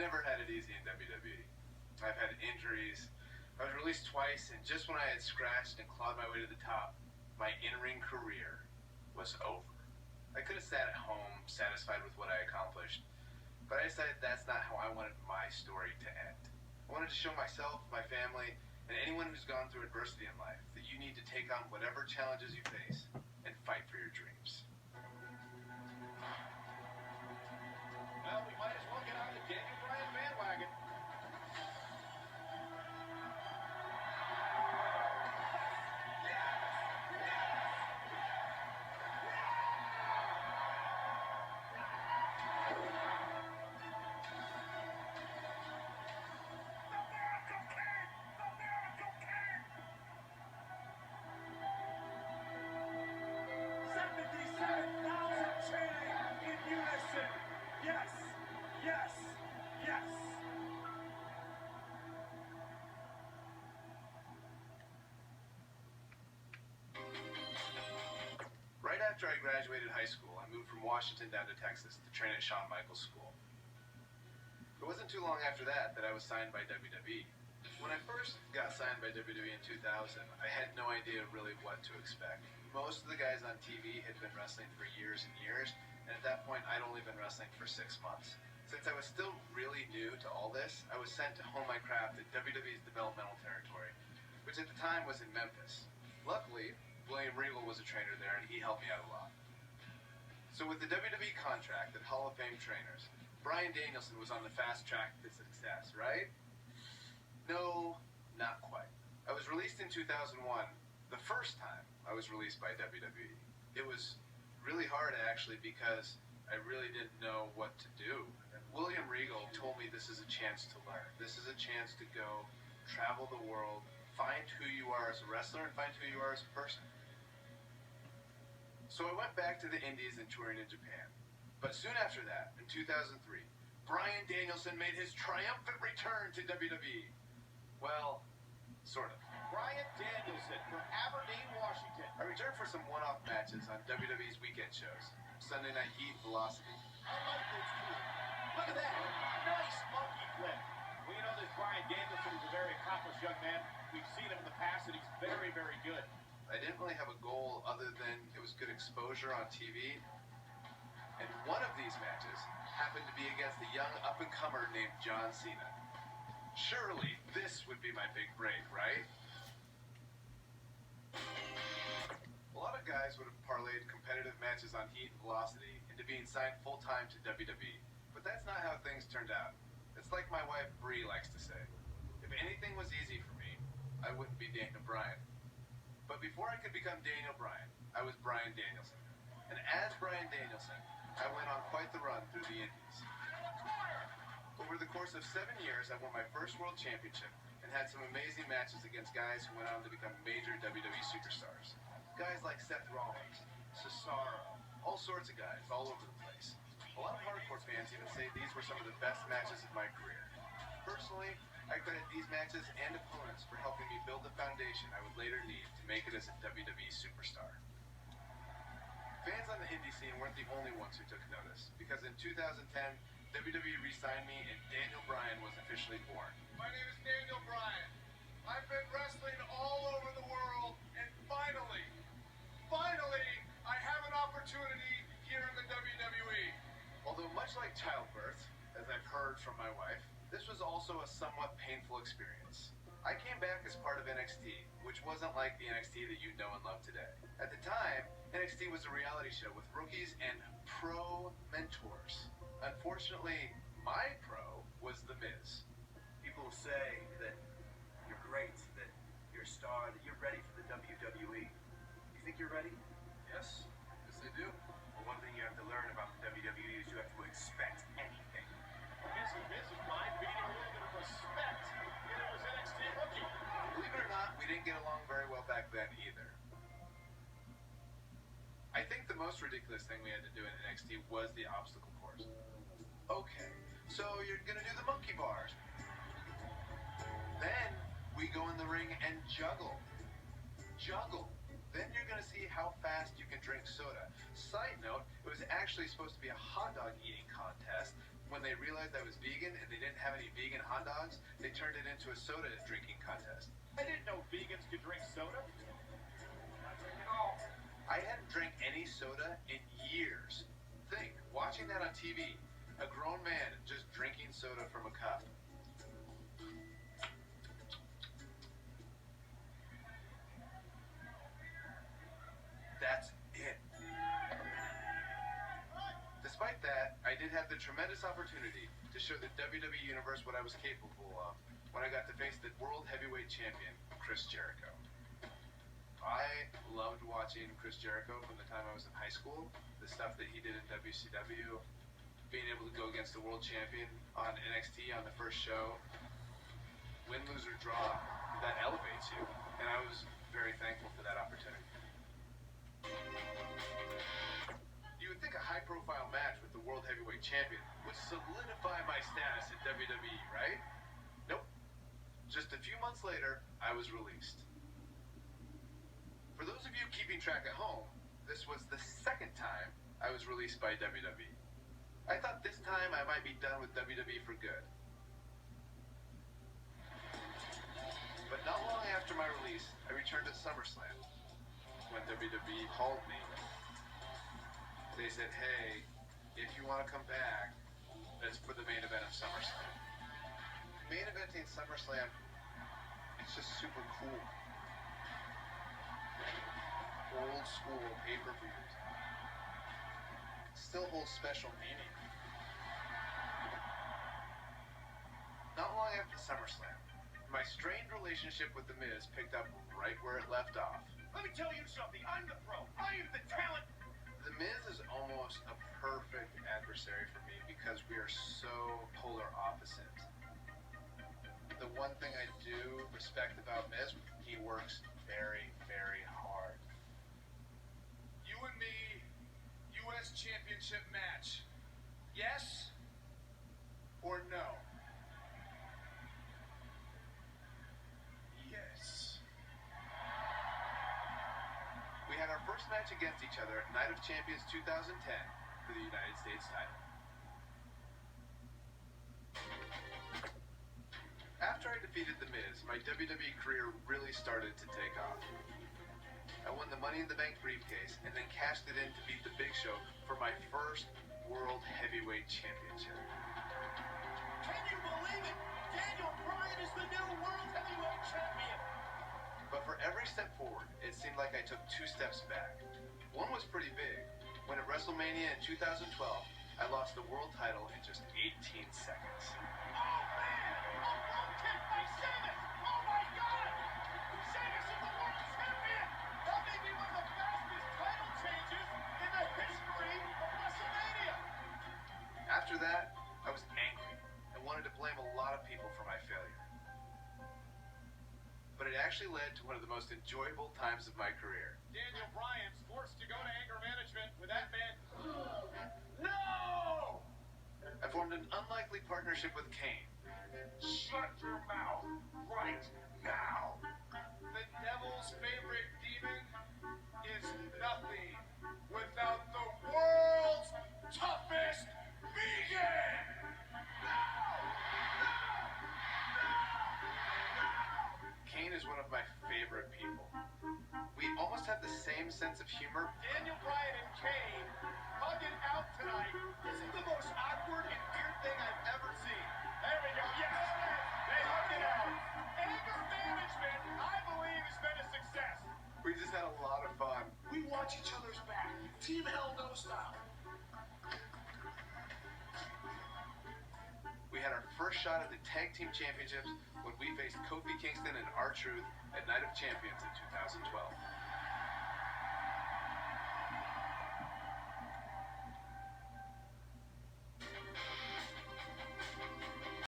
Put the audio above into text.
never had it easy in WWE. I've had injuries. I was released twice, and just when I had scratched and clawed my way to the top, my in-ring career was over. I could have sat at home, satisfied with what I accomplished, but I decided that's not how I wanted my story to end. I wanted to show myself, my family, and anyone who's gone through adversity in life that you need to take on whatever challenges you face and fight for your dreams. Well, we might as well get on the Daniel Bryan bandwagon. Right after I graduated high school, I moved from Washington down to Texas to train at Shawn Michaels School. It wasn't too long after that I was signed by WWE. When I first got signed by WWE in 2000, I had no idea really what to expect. Most of the guys on TV had been wrestling for years and years, and at that point I'd only been wrestling for 6 months. Since I was still really new to all this, I was sent to hone my craft at WWE's developmental territory, which at the time was in Memphis. Luckily, William Regal was a trainer there, and he helped me out a lot. So with the WWE contract and Hall of Fame trainers, Bryan Danielson was on the fast track to success, right? No, not quite. I was released in 2001, the first time I was released by WWE. It was really hard, actually, because I really didn't know what to do. And William Regal told me this is a chance to learn. This is a chance to go travel the world, find who you are as a wrestler, and find who you are as a person. So I went back to the Indies and touring in Japan. But soon after that, in 2003, Bryan Danielson made his triumphant return to WWE. Well, sort of. Bryan Danielson from Aberdeen, Washington. I returned for some one-off matches on WWE's weekend shows. Sunday Night Heat, Velocity. I like those two. Look at that. Nice monkey flip. Well, you know this Bryan Danielson is a very accomplished young man. We've seen him in the past, and he's very, very good. I didn't really have a goal other than it was good exposure on TV. And one of these matches happened to be against a young up-and-comer named John Cena. Surely this would be my big break, right? A lot of guys would have parlayed competitive matches on Heat and Velocity into being signed full-time to WWE. But that's not how things turned out. It's like my wife Bree likes to say. If anything was easy for me, I wouldn't be Daniel Bryan. But before I could become Daniel Bryan, I was Bryan Danielson. And as Bryan Danielson, I went on quite the run through the Indies. Over the course of 7 years, I won my first world championship and had some amazing matches against guys who went on to become major WWE superstars. Guys like Seth Rollins, Cesaro, all sorts of guys all over the place. A lot of hardcore fans even say these were some of the best matches of my career. Personally, I credit these matches and opponents for helping me build the foundation I would later need to make it as a WWE superstar. Fans on the indie scene weren't the only ones who took notice, because in 2010, WWE re-signed me and Daniel Bryan was officially born. My name is Daniel Bryan. I've been wrestling all over the world, and finally, I have an opportunity here in the WWE. Although much like childbirth, as I've heard from my wife, this was also a somewhat painful experience. I came back as part of NXT, which wasn't like the NXT that you know and love today. At the time, NXT was a reality show with rookies and pro mentors. Unfortunately, my pro was The Miz. People say that you're great, that you're a star, that you're ready for the WWE. You think you're ready? Yes, I do. Well, one thing you have to learn about the WWE is you have to expect anything. I guess the Miz is mine, beating a little bit of respect. It was NXT rookie. Believe it or not, we didn't get along very well back then either. I think the most ridiculous thing we had to do in NXT was the obstacle course. Okay, so you're gonna do the monkey bars. Then we go in the ring and juggle. Then you're gonna see how fast you can drink soda. Side note, it was was actually supposed to be a hot dog eating contest. When they realized I was vegan and they didn't have any vegan hot dogs, they turned it into a soda drinking contest. I didn't know vegans could drink soda. Not drink at all. I hadn't drank any soda in years. Think, watching that on TV, a grown man just drinking soda from a cup. That's it. Despite that, I did have the tremendous opportunity to show the WWE Universe what I was capable of when I got to face the World Heavyweight Champion, Chris Jericho. I loved watching Chris Jericho from the time I was in high school, the stuff that he did in WCW, being able to go against the world champion on NXT on the first show. Win, lose, or draw, that elevates you, and I was very thankful for that opportunity. You would think a high-profile match with the World Heavyweight Champion would solidify my status in WWE, right? Nope. Just a few months later, I was released. For those of you keeping track at home, this was the second time I was released by WWE. I thought this time I might be done with WWE for good. But not long after my release, I returned to SummerSlam. When WWE called me, they said, hey, if you want to come back, that's for the main event of SummerSlam. Main eventing SummerSlam, it's just super cool. Old school pay-per-views still holds special meaning. Not long after SummerSlam, my strained relationship with The Miz picked up right where it left off. Let me tell you something. I'm the pro. I am the talent. The Miz is almost a perfect adversary for me because we are so polar opposites. The one thing I do respect about Miz, he works very, very hard. You and me, U.S. Championship match. Yes or no? Yes. We had our first match against each other at Night of Champions 2010 for the United States title. After I defeated The Miz, my WWE career really started to take off. I won the Money in the Bank briefcase and then cashed it in to beat The Big Show for my first World Heavyweight Championship. Can you believe it? Daniel Bryan is the new World Heavyweight Champion. But for every step forward, it seemed like I took 2 steps back. One was pretty big. When at WrestleMania in 2012, I lost the world title in just 18 seconds. Oh, man! A front kick by Sheamus! Oh, my God! Sheamus is the world champion! That may be one of the fastest title changes in the history of WrestleMania! After that, I was angry and wanted to blame a lot of people for my failure. But it actually led to one of the most enjoyable times of my career. Daniel Bryan's forced to go to anger management with that man. No! I formed an unlikely partnership with Kane. Shut your mouth right now. The devil's favorite demon is nothing without the world's toughest vegan. Kane is one of my favorite people. We almost have the same sense of humor. Daniel Bryan and Kane hugging out tonight. This is the most awkward and weird thing I've ever seen. There we go. Yes, they hugged it out. Anger management, I believe, has been a success. We just had a lot of fun. We watch each other's back. Team Hell No Stop. We had our first shot at the Tag Team Championships when we faced Kofi Kingston and R-Truth at Night of Champions in 2012.